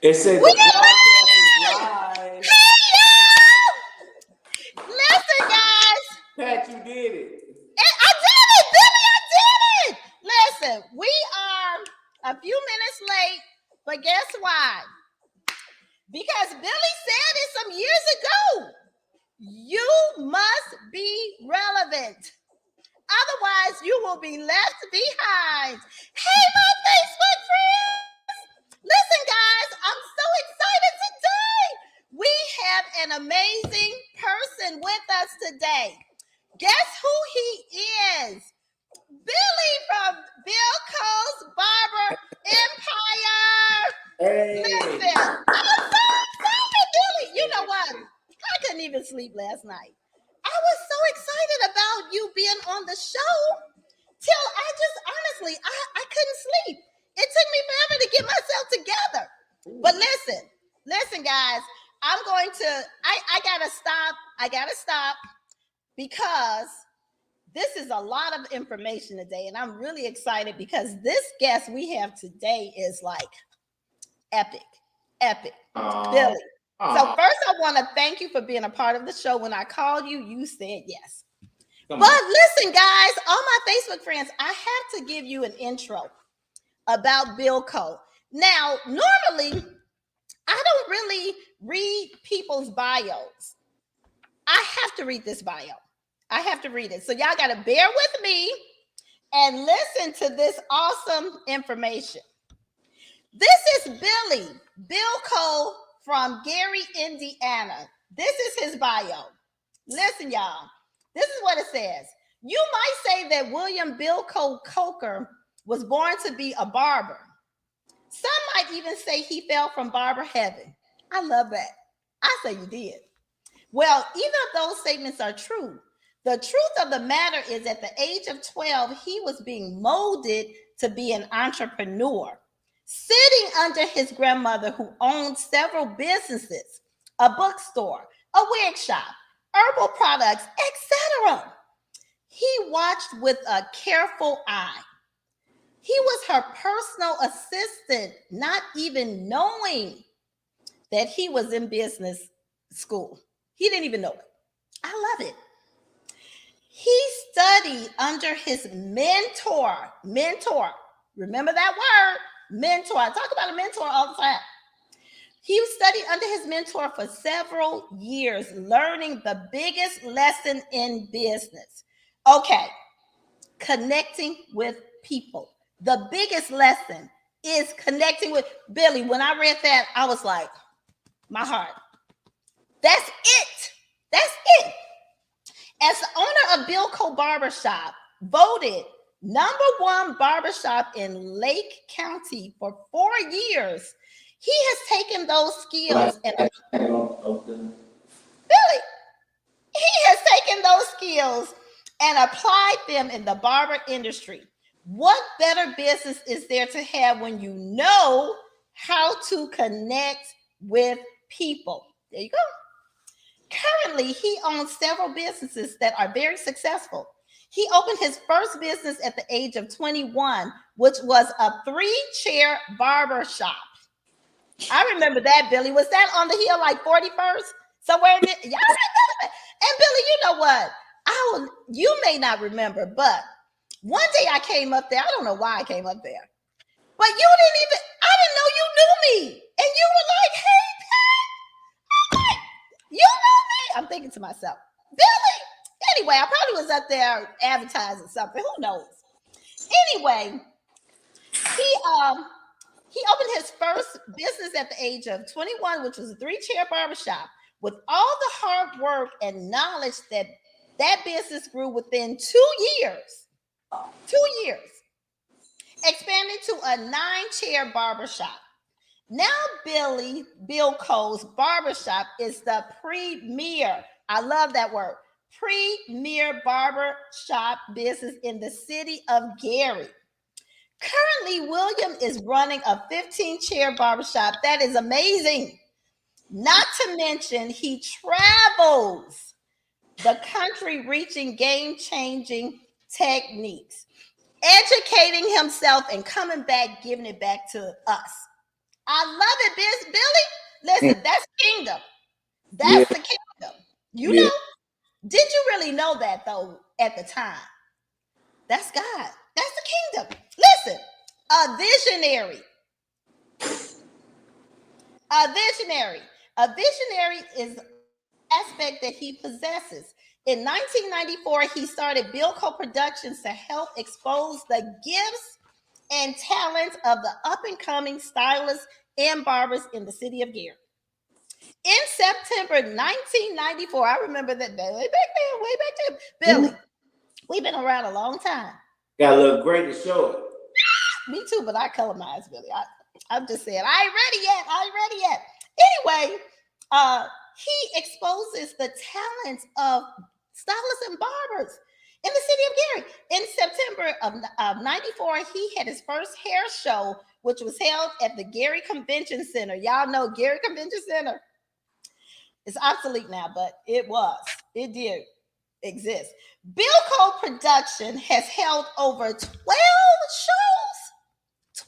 It said the broadcast is live. Listen, guys. Pat, you did it. I did it, Billy. I did it. Listen, we are a few minutes late, but guess why? Because Billy said it some years ago. You must be relevant. Otherwise, you will be left behind. Hey, my Facebook friends. Listen, guys, I'm so excited today. We have an amazing person with us today. Guess who he is? Billy from Billco's Barber Empire. Hey. Listen, I'm so excited, Billy. You know what? I couldn't even sleep last night. I was so excited about you being on the show till I just honestly, I couldn't sleep. It took me forever to get myself together. But listen, guys, I'm going to, I gotta stop because this is a lot of information today. And I'm really excited because this guest we have today is like epic. Billy. So first I want to thank you for being a part of the show. When I called you, you said yes. But listen, guys, all my Facebook friends, I have to give you an intro about Billco. Now, normally, I don't really read people's bios. I have to read this bio. I have to read it. So y'all got to bear with me and listen to this awesome information. This is Billy Billco from Gary, Indiana. This is his bio. Listen, y'all. This is what it says. You might say that William Billco Coker was born to be a barber. Some might even say he fell from barber heaven. I love that. I say you did. Well, either of those statements are true. The truth of the matter is at the age of 12, he was being molded to be an entrepreneur, sitting under his grandmother who owned several businesses, a bookstore, a wig shop, herbal products, etc. He watched with a careful eye. He was her personal assistant, not even knowing that he was in business school. He didn't even know it. I love it. He studied under his mentor. Remember that word, mentor. I talk about a mentor all the time. He studied under his mentor for several years, learning the biggest lesson in business. Okay, connecting with people. The biggest lesson is connecting with Billy. When I read that, I was like, my heart. That's it. That's it. As the owner of Billco Barbershop, voted #1 barbershop in Lake County for 4 years, he has taken those skills and Billy, he has taken those skills and applied them in the barber industry. What better business is there to have when you know how to connect with people? There you go. Currently, he owns several businesses that are very successful. He opened his first business at the age of 21, which was a 3-chair barber shop. I remember that, Billy. Was that on the hill like 41st? Somewhere in there? Y'all remember that? And Billy, you know what? You may not remember, but one day I came up there. I don't know why I came up there. But I didn't know you knew me. And you were like, hey, Pat. I'm like, you know me? I'm thinking to myself, Billy. Anyway, I probably was up there advertising something. Who knows? Anyway, he opened his first business at the age of 21, which was a 3-chair barbershop. With all the hard work and knowledge that business grew within 2 years. 2 years. Expanded to a 9-chair barbershop. Now Billy Billco's barbershop is the premier, I love that word, premier barbershop business in the city of Gary. Currently, William is running a 15-chair barbershop. That is amazing. Not to mention, he travels the country reaching game-changing techniques, educating himself and coming back, giving it back to us. I love it, Billy. Listen, that's kingdom. Yeah, That's the kingdom. You yeah, know, did you really know that though at the time? That's God. That's the kingdom. Listen, a visionary, a visionary, a visionary is aspect that he possesses. In 1994, he started Billco Productions to help expose the gifts and talents of the up and coming stylists and barbers in the city of Gary. In September 1994, I remember that day, way back then. Billy, we've been around a long time. got a little great to show it. Me too, but I colonize, Billy. I'm just saying, I ain't ready yet. I ain't ready yet. Anyway, he exposes the talents of stylists and barbers in the city of Gary. In September of 94, he had his first hair show, which was held at the Gary Convention Center. Y'all know Gary Convention Center. It's obsolete now, but it did exist. Billco Production has held over 12 shows. 12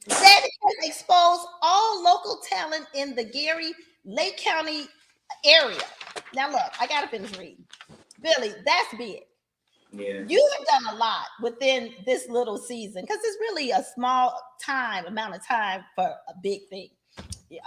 that has exposed all local talent in the Gary Lake County area. Now look, I gotta finish reading. Billy, that's big. Yeah. You have done a lot within this little season because it's really a small amount of time for a big thing. We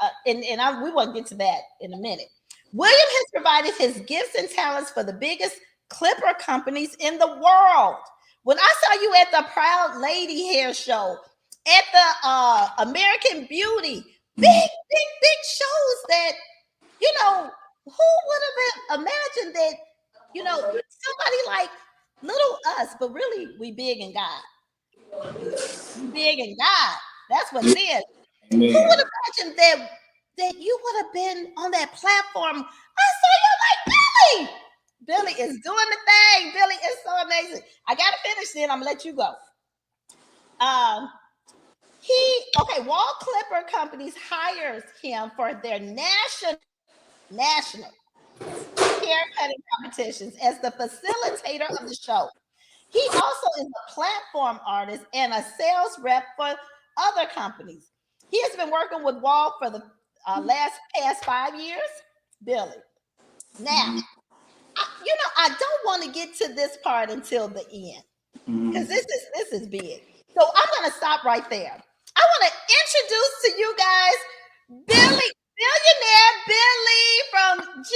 won't get to that in a minute. William has provided his gifts and talents for the biggest clipper companies in the world. When I saw you at the Proud Lady Hair Show, at the American Beauty, big shows that, who would have imagined that, somebody like little us, but really we big in God. We big in God. That's what it is. Who would imagine that you would have been on that platform? I saw you like Billy. Billy is doing the thing. Billy is so amazing. I gotta finish then. I'm gonna let you go. Wall Clipper Companies hires him for their national haircutting competitions as the facilitator of the show. He also is a platform artist and a sales rep for other companies. He has been working with Wall for the past 5 years. Billy. Now, I don't want to get to this part until the end because this is big. So I'm going to stop right there. I want to introduce to you guys Billy, billionaire Billy from G.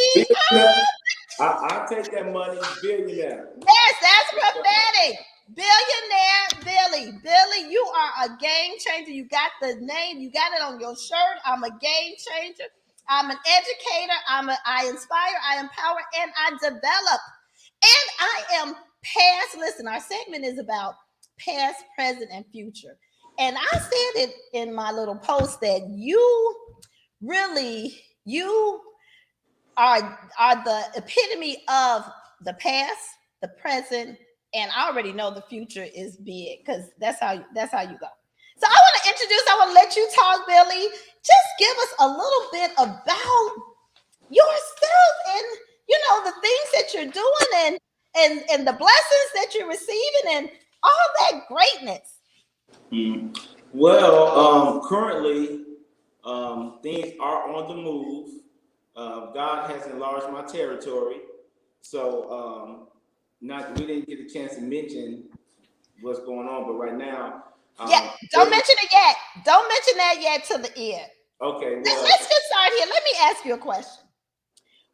I'll take that money, billionaire. Yes, that's prophetic. Billionaire Billy. Billy, you are a game changer. You got the name, you got it on your shirt. I'm a game changer. I'm an educator. I inspire, I empower, and I develop. And I am past. Listen, our segment is about past, present, and future. And I said it in my little post that you are the epitome of the past, the present, and I already know the future is big because that's how you go. So I want to let you talk, Billy. Just give us a little bit about yourself and the things that you're doing and the blessings that you're receiving and all that greatness. Well, currently, things are on the move. God has enlarged my territory, so we didn't get a chance to mention what's going on, but right now, don't mention it yet. Don't mention that yet to the end. Okay, well, let's get started here. Let me ask you a question.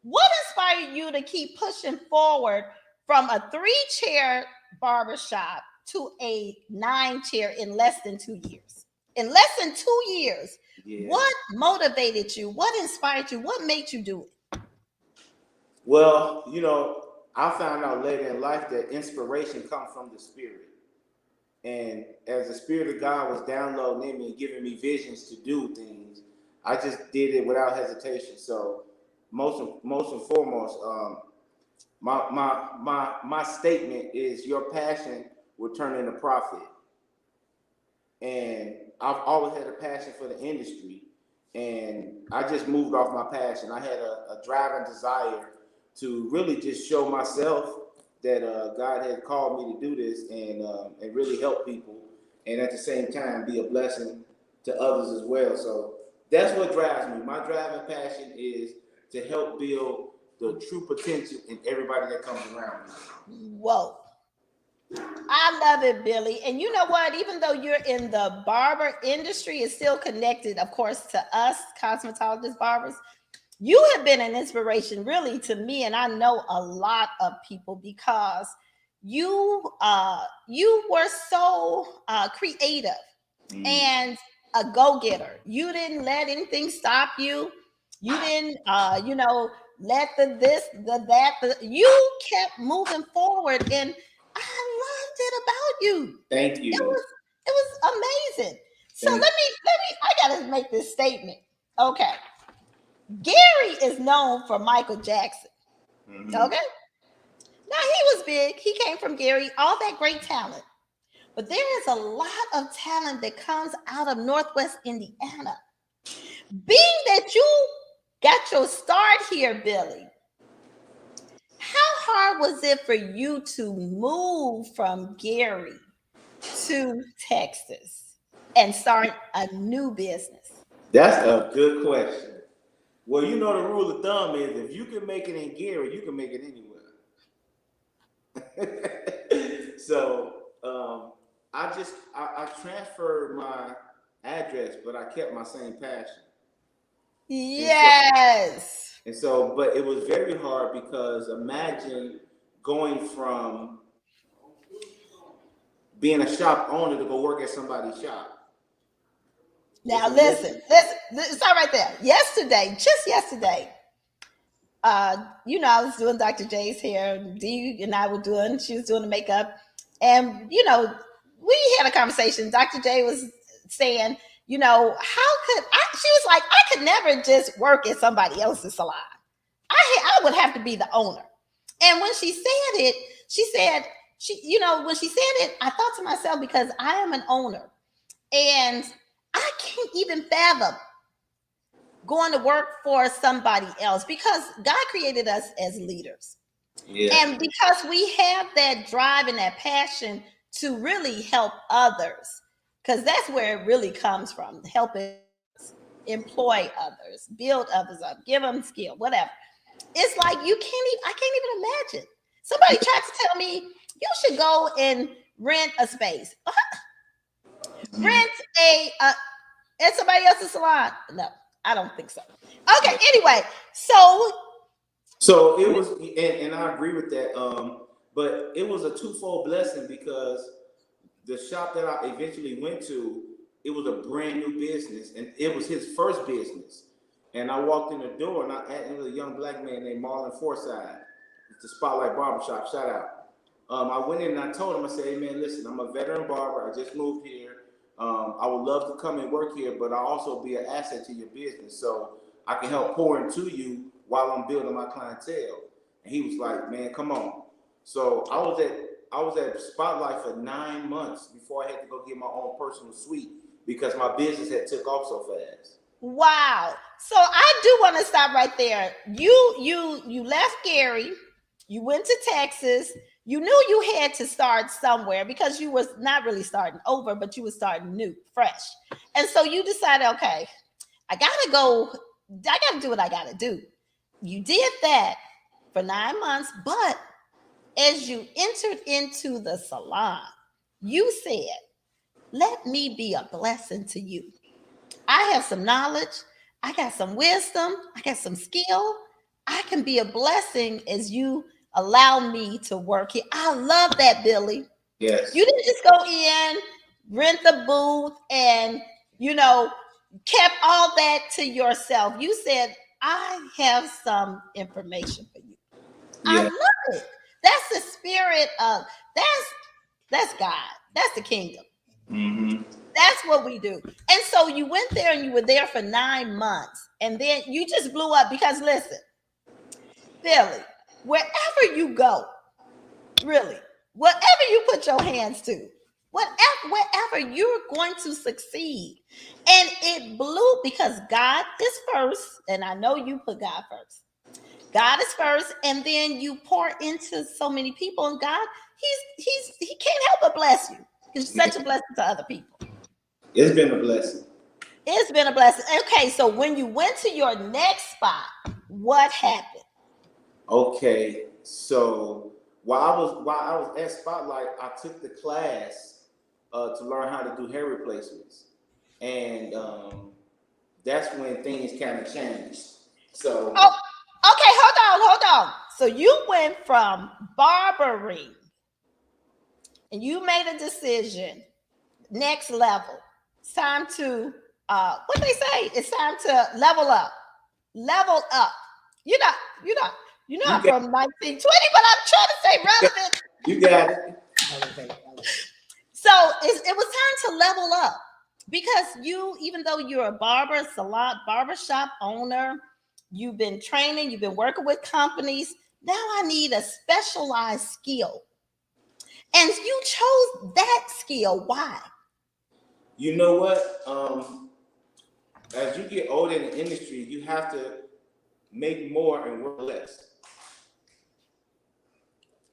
What inspired you to keep pushing forward from a 3-chair barbershop to a 9-chair in less than 2 years? In less than 2 years, yeah. What motivated you? What inspired you? What made you do it? Well, I found out later in life that inspiration comes from the Spirit. And as the Spirit of God was downloading in me and giving me visions to do things, I just did it without hesitation. So most and foremost, my statement is your passion will turn into profit. And I've always had a passion for the industry, and I just moved off my passion. I had a drive and desire to really just show myself that God had called me to do this and really help people, and at the same time be a blessing to others as well. So that's what drives me. My driving passion is to help build the true potential in everybody that comes around me. Whoa. I love it, Billy. And you know what? Even though you're in the barber industry, it's still connected, of course, to us cosmetologist barbers. You have been an inspiration, really, to me, and I know a lot of people because you were so creative and a go-getter. You didn't let anything stop you. You didn't, let the this, the that. You kept moving forward, and I loved it about you. Thank It you. was amazing. So Thank let me. I gotta make this statement. Okay, Gary is known for Michael Jackson. Mhm. Okay, now he was big. He came from Gary. All that great talent. But there is a lot of talent that comes out of Northwest Indiana. Being that you got your start here, Billy, how hard was it for you to move from Gary to Texas and start a new business? That's a good question. Well, you know the rule of thumb is if you can make it in Gary, you can make it anywhere. So I transferred my address, but I kept my same passion. Yes. And so, but it was very hard because imagine going from being a shop owner to go work at somebody's shop. Now listen, stop right there. Just yesterday, I was doing Dr. J's hair. Dee and I she was doing the makeup. And, we had a conversation. Dr. J was saying, how could she was like, I could never just work at somebody else's salon. I would have to be the owner. And when she said it, when she said it, I thought to myself, because I am an owner and I can't even fathom going to work for somebody else because God created us as leaders. Yeah. And because we have that drive and that passion to really help others, because that's where it really comes from, helping employ others, build others up, give them skill, whatever. It's like I can't even imagine. Somebody tried to tell me you should go and rent a space. Rent at somebody else's salon. No, I don't think so. Okay, anyway, so it was, and I agree with that. But it was a twofold blessing because the shop that I eventually went to, it was a brand new business, and it was his first business. And I walked in the door, and it was a young black man named Marlon Forsyth. It's the Spotlight Barbershop. Shout out. I went in and I told him, I said, hey man, listen, I'm a veteran barber. I just moved here. I would love to come and work here, but I'll also be an asset to your business. So I can help pour into you while I'm building my clientele. And he was like, man, come on. So I was at Spotlight for 9 months before I had to go get my own personal suite because my business had took off so fast. Wow. So I do want to stop right there. You left Gary, you went to Texas. You knew you had to start somewhere because you was not really starting over, but you were starting new, fresh. And so you decided, okay, I gotta do what I gotta do. You did that for 9 months, but as you entered into the salon, you said, let me be a blessing to you. I have some knowledge, I got some wisdom, I got some skill. I can be a blessing as you allow me to work here. I love that, Billy. Yes. You didn't just go in, rent the booth, and kept all that to yourself. You said, I have some information for you. I Yeah. love it. That's the spirit of that's God. That's the kingdom. Mm-hmm. That's what we do. And so you went there and you were there for 9 months. And then you just blew up because listen, Billy, wherever you go, really, whatever you put your hands to, wherever you're going to succeed. And it blew because God is first. And I know you put God first. God is first, and then you pour into so many people, and God, he can't help but bless you. He's such a blessing to other people. It's been a blessing. It's been a blessing. Okay, so when you went to your next spot, what happened? Okay, so while I was at Spotlight, I took the class to learn how to do hair replacements, and that's when things kind of changed. So Oh, okay, hold on. So you went from barbering and you made a decision, next level. It's time to what they say, it's time to level up. Level up. You're not, you're not, you're you not got from 1920, but I'm trying to stay relevant. you got it. So it was time to level up because you, even though you're a barber, salon, barbershop owner, you've been training, you've been working with companies. Now I need a specialized skill. And you chose that skill. Why? You know what? As you get older in the industry, you have to make more and work less.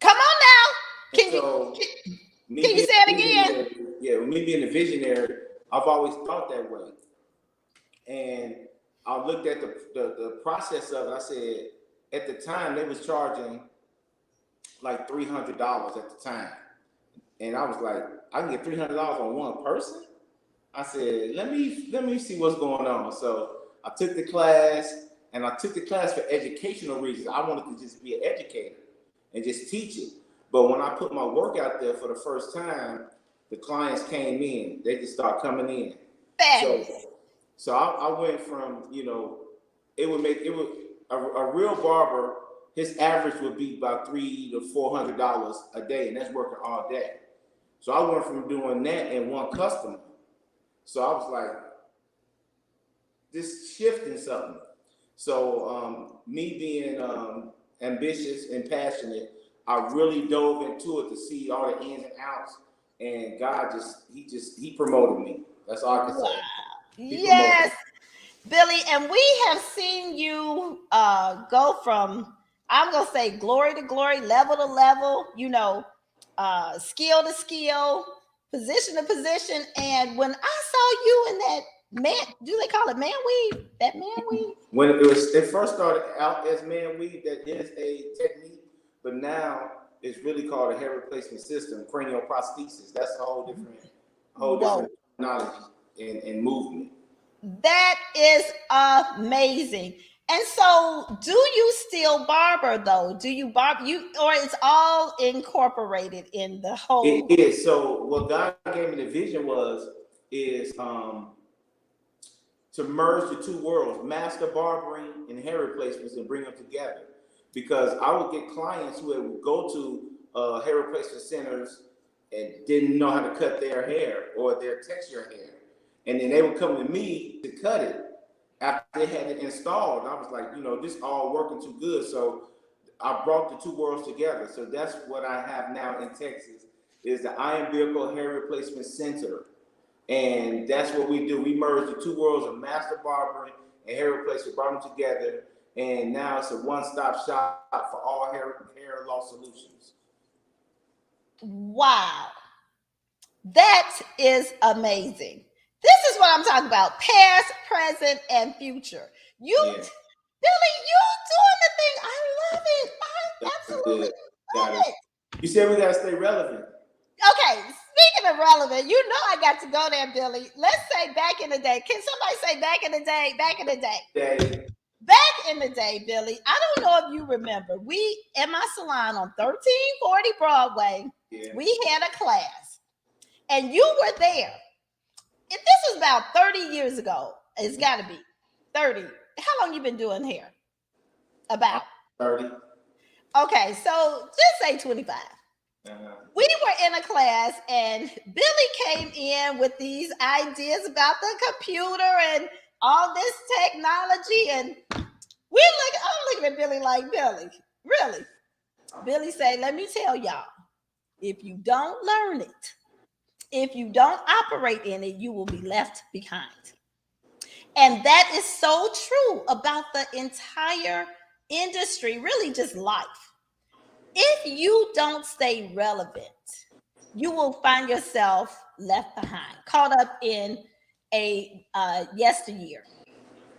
Come on now. And Can you so, me can you being say a it again? visionary, yeah, with me being a visionary, I've always thought that way. And I looked at the process of it. I said, at the time, they was charging like $300 at the time. And I was like, I can get $300 on one person? I said, let me see what's going on. So I took the class, and I took the class for educational reasons. I wanted to just be an educator and just teach it. But when I put my work out there for the first time, the clients came in. They just started coming in. So Fabulous. so I went from, it would a real barber, his average would be about $300 to $400 a day, and that's working all day. So I went from doing that and one customer. So I was like, this shifting something. So me being ambitious and passionate, I really dove into it to see all the ins and outs. And God he promoted me. That's all I can Wow. say. He promoted me. Yes, Billy, and we have seen you go from, I'm gonna say, glory to glory, level to level, skill to skill, position to position. And when I saw you in that man, do they call it man weave? That man weave? When it first started out as man weave, that is a technique, but now it's really called a hair replacement system, cranial prosthesis. That's a whole Whoa. different knowledge and movement. That is amazing. And so, do you still barber though? Do you barb you, or it's all incorporated in the It whole? is. So what God gave me the vision is to merge the two worlds, master barbering and hair replacements, and bring them together. Because I would get clients who would go to hair replacement centers and didn't know how to cut their hair or their texture hair, and then they would come to me to cut it after they had it installed. And I was like, this all working too good, so I brought the two worlds together. So that's what I have now in Texas is the Billco Hair Replacement Center. And that's what we do. We merge the two worlds of master barbering and hair replacement, brought them together. And now it's a one-stop shop for all hair loss solutions. Wow, that is amazing. This is what I'm talking about: past, present, and future. You, Yeah, Billy, you doing the thing. I love it. I that's absolutely good. Got love it. it. You said we gotta stay relevant. Okay, speaking of relevant, you know I got to go there, Billy. Let's say back in the day. Can somebody say back in the day? Back in the day. Day. Back in the day, Billy. I don't know if you remember. We in my salon on 1340 Broadway, Yeah. we had a class, and you were there. If this is about 30 years ago, it's got to be 30. How long you been doing hair? About. 30. Okay, so just say 25. We were in a class and Billy came in with these ideas about the computer and all this technology. And I'm looking at Billy like, Billy, really? Billy said, let me tell y'all, if you don't learn it, if you don't operate in it, you will be left behind. And that is so true about the entire industry, really just life. If you don't stay relevant, you will find yourself left behind, caught up in a yesteryear.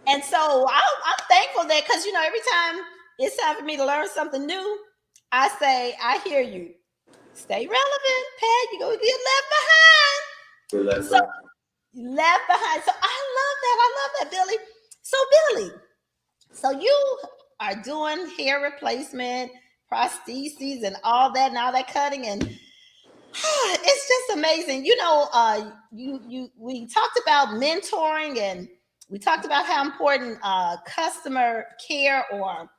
And so I'm thankful that, because every time it's time for me to learn something new, I say, I hear you. Stay relevant, Pat. You're gonna get left behind. So left behind. So I love that. I love that, Billy. So Billy, so you are doing hair replacement, prostheses, and all that cutting, and it's just amazing. We talked about mentoring, and we talked about how important customer care, or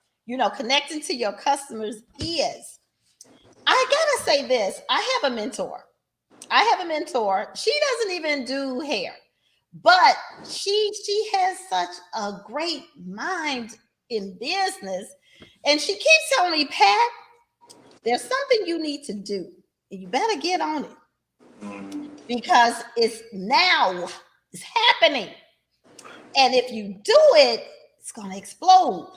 connecting to your customers is. I gotta say this: I have a mentor. She doesn't even do hair, but she has such a great mind in business, and she keeps telling me, Pat, there's something you need to do, and you better get on it because it's happening, and if you do it, it's gonna explode.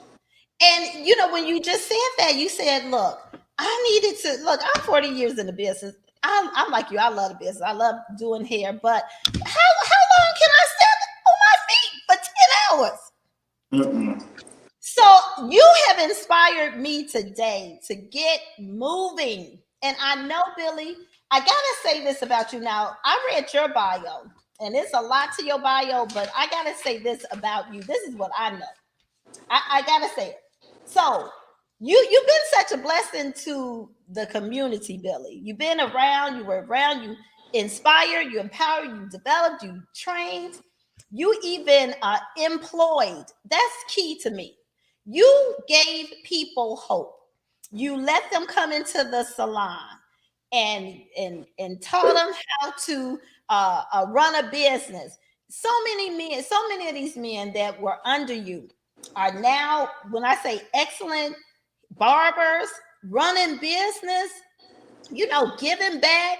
And when you just said that, you said, look, I'm 40 years in the business. I'm like you. I love the business. I love doing hair. But how long can I stand on my feet for 10 hours? So you have inspired me today to get moving. And I know, Billy, I got to say this about you now. I read your bio, and it's a lot to your bio, but I got to say this about you. This is what I know. I got to say it. So you've been such a blessing to the community, Billy. You've been around, you were around, you inspired, you empowered, you developed, you trained, you even employed. That's key to me. You gave people hope. You let them come into the salon and taught them how to run a business. So many of these men that were under you are now, when I say excellent barbers, running business, giving back.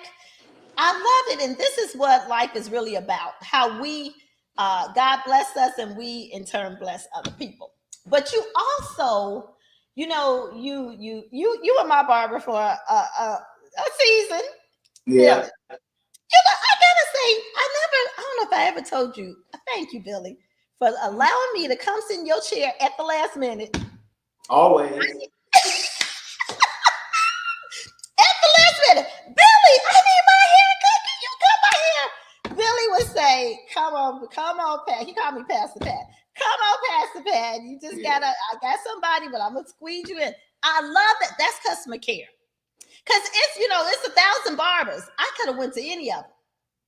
I love it. And this is what life is really about, how we, God bless us and we in turn bless other people. But you also, you were my barber for a season. Yeah. I gotta say, I don't know if I ever told you, thank you, Billy, for allowing me to come sit in your chair at the last minute. Always. At the last minute, Billy, I need my haircut. Can you cut my hair? Billy would say, come on, Pat. He called me Pastor Pat. Come on, Pastor Pat. You just I got somebody, but I'm gonna squeeze you in. I love that. That's customer care. Because it's 1,000 barbers. I could have went to any of them.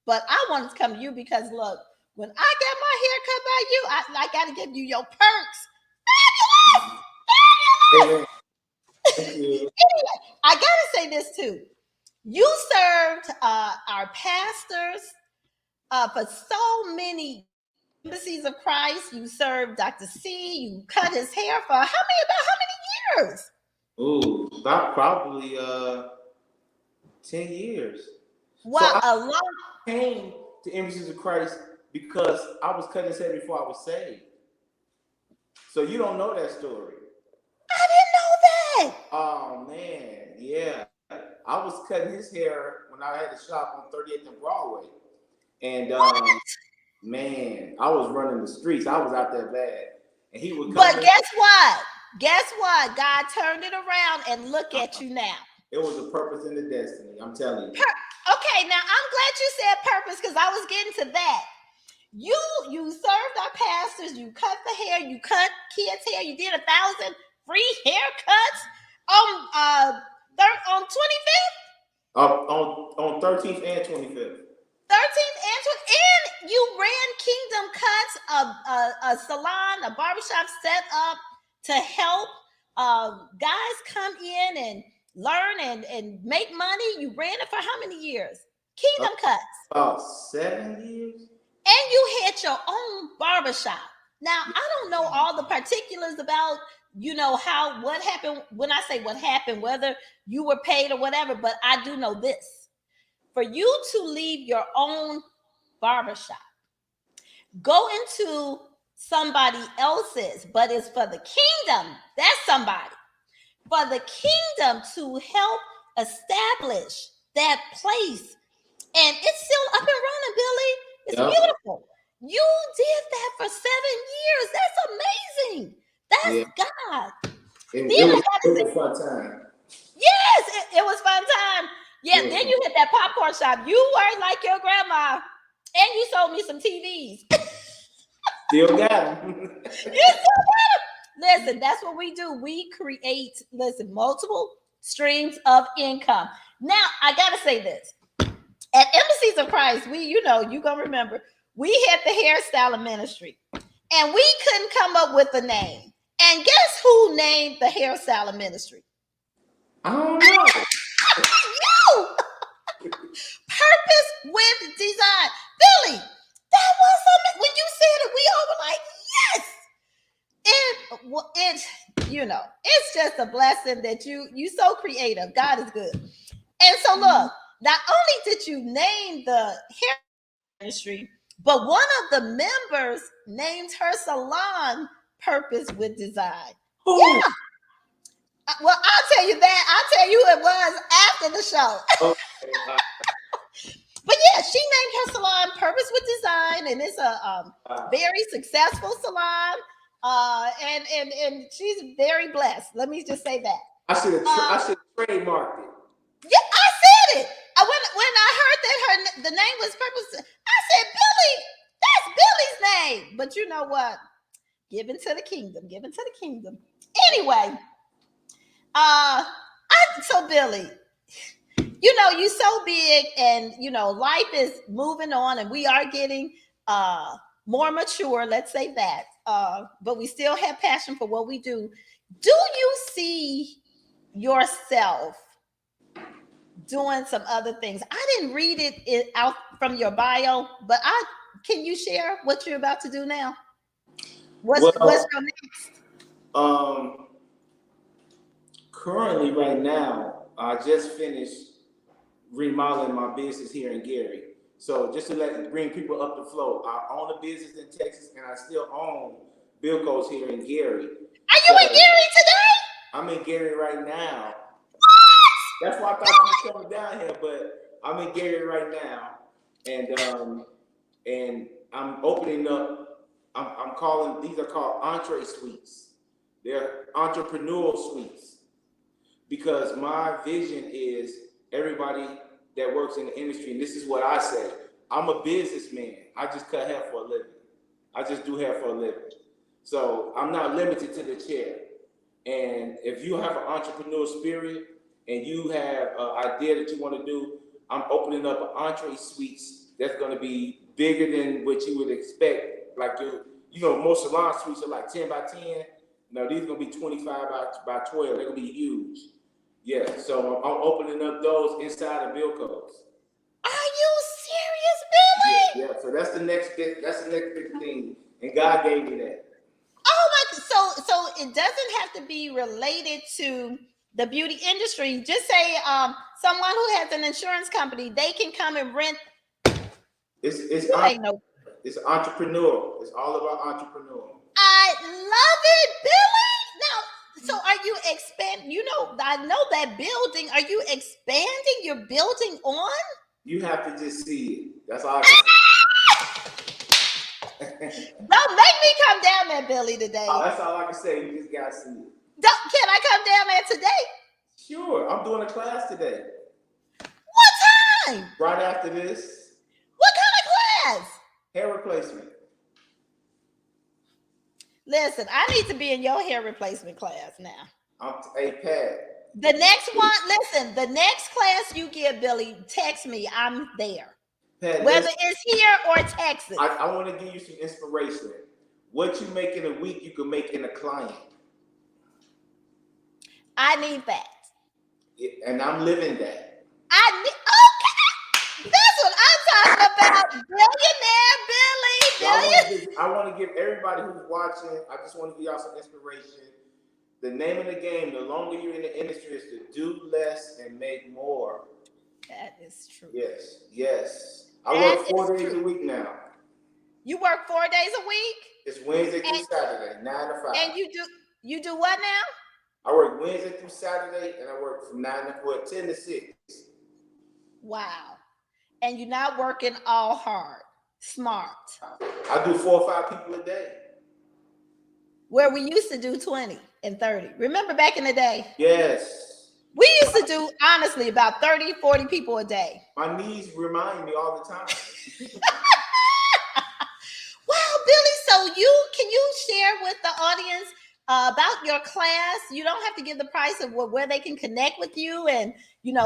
But I wanted to come to you because, look, when I get my hair cut by you, I got to give you your perks. Fabulous! Thank you. Anyway, I got to say this too. You served our pastors for so many embassies of Christ. You served Dr. C. You cut his hair for about how many years? Ooh, about probably 10 years. Well, so I came to Embassies of Christ because I was cutting his hair before I was saved. So you don't know that story. I didn't know that. Oh man, yeah. I was cutting his hair when I had a shop on 38th and Broadway. And man, I was running the streets. I was out there bad. And he would come. But guess what? God turned it around and look at you now. It was a purpose and a destiny. I'm telling you. Okay, now I'm glad you said purpose because I was getting to that. You served our pastors. You cut the hair. You cut kids' hair. You did 1,000 free haircuts on 25th. On 13th and 25th. 13th and 20th, and you ran Kingdom Cuts, a salon, a barbershop set up to help guys come in and learn and make money. You ran it for how many years? Kingdom Cuts. About 7 years. And you had your own barbershop. Now, I don't know all the particulars about, what happened. When I say what happened, whether you were paid or whatever, but I do know this. For you to leave your own barbershop, go into somebody else's, but it's for the kingdom. That's somebody. For the kingdom to help establish that place. And it's still up and running, Billy. It's beautiful. You did that for 7 years. That's amazing. Yeah, That's God. and Then I got to it say, was a fun time. yes, it was fun time. Yeah, Yeah, then you hit that popcorn shop. You were like your grandma, and you sold me some TVs. still got them. You still got 'em. Listen, that's what we do. We create, listen, multiple streams of income. Now, I got to say this. At Embassies of Christ, you're going to remember, we had the hairstyling ministry, and we couldn't come up with a name. And guess who named the hairstyling ministry? I don't know. You! Purpose with design. Billy, that was something. When you said it, we all were like, yes. It's just a blessing that you so creative. God is good. And so look, not only did you name the hair ministry, but one of the members named her salon Purpose with Design. Who? Yeah. Well, I'll tell you that. I'll tell you who it was after the show. Okay. But yeah, she named her salon Purpose with Design, and it's a very successful salon. And she's very blessed. Let me just say that. I should have trademarked it. Yeah, I said it. When I heard that the name was Purpose, I said, Billy, that's Billy's name. But you know what? Give into the kingdom. Give into the kingdom. Anyway, so Billy, you're so big, and life is moving on, and we are getting more mature, let's say that. But we still have passion for what we do. Do you see yourself doing some other things? I didn't read it out from your bio, but can you share what you're about to do now? What's your next? Currently, right now, I just finished remodeling my business here in Gary. So just to bring people up the flow, I own a business in Texas, and I still own Billco's here in Gary. Are you in Gary today? I'm in Gary right now. What? That's why I thought you were coming down here, but I'm in Gary right now, and I'm opening up. I'm calling these are called entree suites. They're entrepreneurial suites, because my vision is everybody that works in the industry, and this is what I say. I'm a businessman. I just cut hair for a living. I just do hair for a living. So I'm not limited to the chair. And if you have an entrepreneurial spirit and you have an idea that you want to do, I'm opening up an entree suites that's going to be bigger than what you would expect. Like most salon suites are like 10 by 10. No, these are going to be 25 by 12. They're going to be huge. Yeah, so I'm opening up those inside of Billco's. Are you serious, Billy? Yeah, so that's the next big thing, and God gave me that. Oh my! So it doesn't have to be related to the beauty industry. Just say someone who has an insurance company, they can come and rent. It's entrepreneur. It's all about entrepreneur. I love it, Billy. Now, so are you expanding? I know that building. Are you expanding your building on? You have to just see it. That's all I can say. Don't make me come down there, Billy, today. That's all I can say. You just gotta see it. Can I come down there today? Sure. I'm doing a class today. What time? Right after this. What kind of class? Hair replacement. Listen, I need to be in your hair replacement class now. Hey, Pat. The next one, listen, the next class you give, Billy, text me. I'm there. Pat, whether it's here or Texas. I want to give you some inspiration. What you make in a week, you can make in a client. I need that. And I'm living that. Okay. That's what I'm talking about. Billionaire Billy. I want to give everybody who's watching, I just want to give y'all some inspiration. The name of the game, the longer you're in the industry, is to do less and make more. That is true. Yes. I work 4 days a week now. You work 4 days a week? It's Wednesday through Saturday, 9 to 5. And you do what now? I work Wednesday through Saturday, and I work from 10 to 6. Wow. And you're not working all hard. Smart. I do 4 or 5 people a day. Where we used to do 20 and 30. Remember back in the day? Yes. We used to do, honestly, about 30, 40 people a day. My knees remind me all the time. Wow, Billy, so can you share with the audience about your class? You don't have to give the price of where they can connect with you and,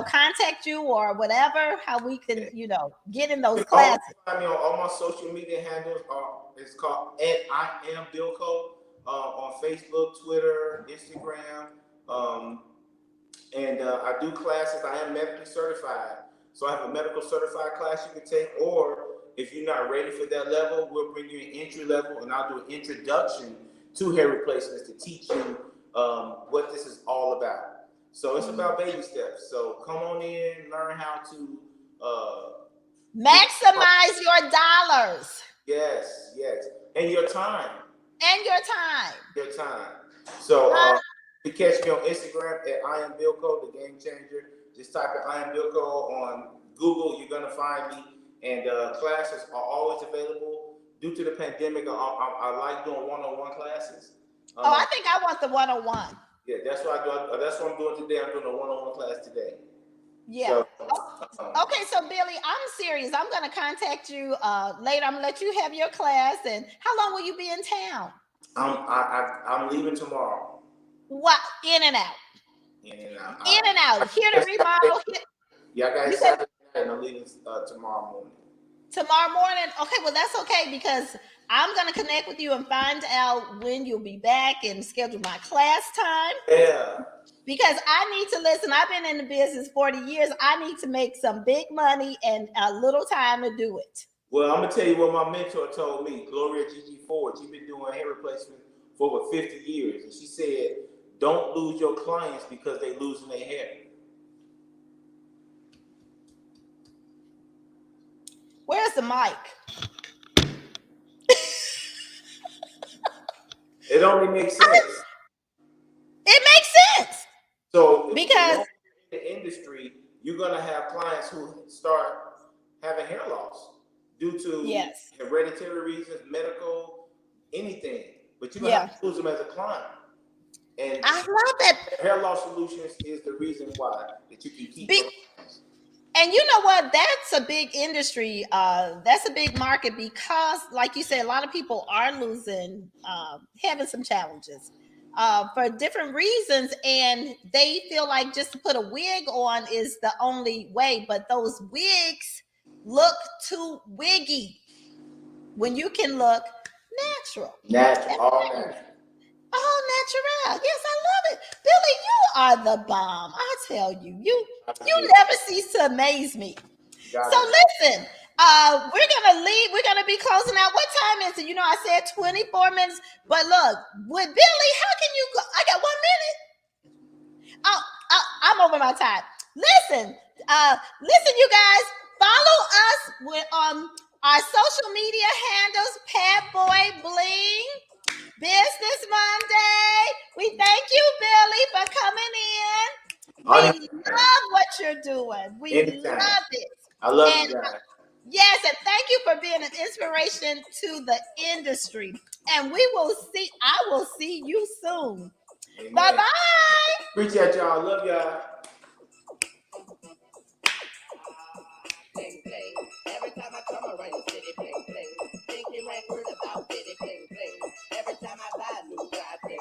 contact you or whatever, how we can, get in those classes. Find me on all my social media handles. It's called @IamBillco on Facebook, Twitter, Instagram. And I do classes. I am medically certified. So I have a medical certified class you can take, or if you're not ready for that level, we'll bring you an entry level and I'll do an introduction to hair replacements to teach you what this is all about. So it's about baby steps. So come on in, learn how to maximize your dollars. Yes. And your time. Your time. So you catch me on Instagram @IamBillco, the game changer. Just type in IamBillco on Google. You're gonna find me. And classes are always available. Due to the pandemic, I like doing one-on-one classes. I think I want the one-on-one. Yeah, that's what I do. That's what I'm doing today. I'm doing a one-on-one class today. Yeah. So, okay, so Billy, I'm serious. I'm gonna contact you later. I'm gonna let you have your class. And how long will you be in town? I'm leaving tomorrow. What? In and out. Here to remodel. Yeah, I got it Saturday night and I'm leaving tomorrow morning. Tomorrow morning? Okay, well, that's okay because I'm going to connect with you and find out when you'll be back and schedule my class time. Yeah. Because I need to listen. I've been in the business 40 years. I need to make some big money and a little time to do it. Well, I'm going to tell you what my mentor told me, Gloria Gigi Ford. She's been doing hair replacement for over 50 years. And she said, don't lose your clients because they losing their hair. Where's the mic? It only makes sense. It makes sense. So because in the industry, you're going to have clients who start having hair loss due to hereditary reasons, medical, anything. But you're going to have to lose them as a client. And I love it. Hair loss solutions is the reason why that you can keep and you know what? That's a big industry. That's a big market because, like you said, a lot of people are losing, having some challenges for different reasons. And they feel like just to put a wig on is the only way. But those wigs look too wiggy when you can look natural. All natural. All natural. Yes, I love it. Billy, you are the bomb. I tell you, you never cease to amaze me. Listen, we're gonna leave. We're gonna be closing out. What time is it? You know, I said 24 minutes. But look, with Billy, how can you go? I got 1 minute. I'm over my time. Listen, you guys, follow us with our social media handles, Pat Boy Bling. Business Monday. We thank you, Billy, for coming in. We love what you're doing. We love it. I love you guys. Yes, and thank you for being an inspiration to the industry. And we will see. I will see you soon. Bye bye. Appreciate y'all. Love y'all. Every time I come around the city,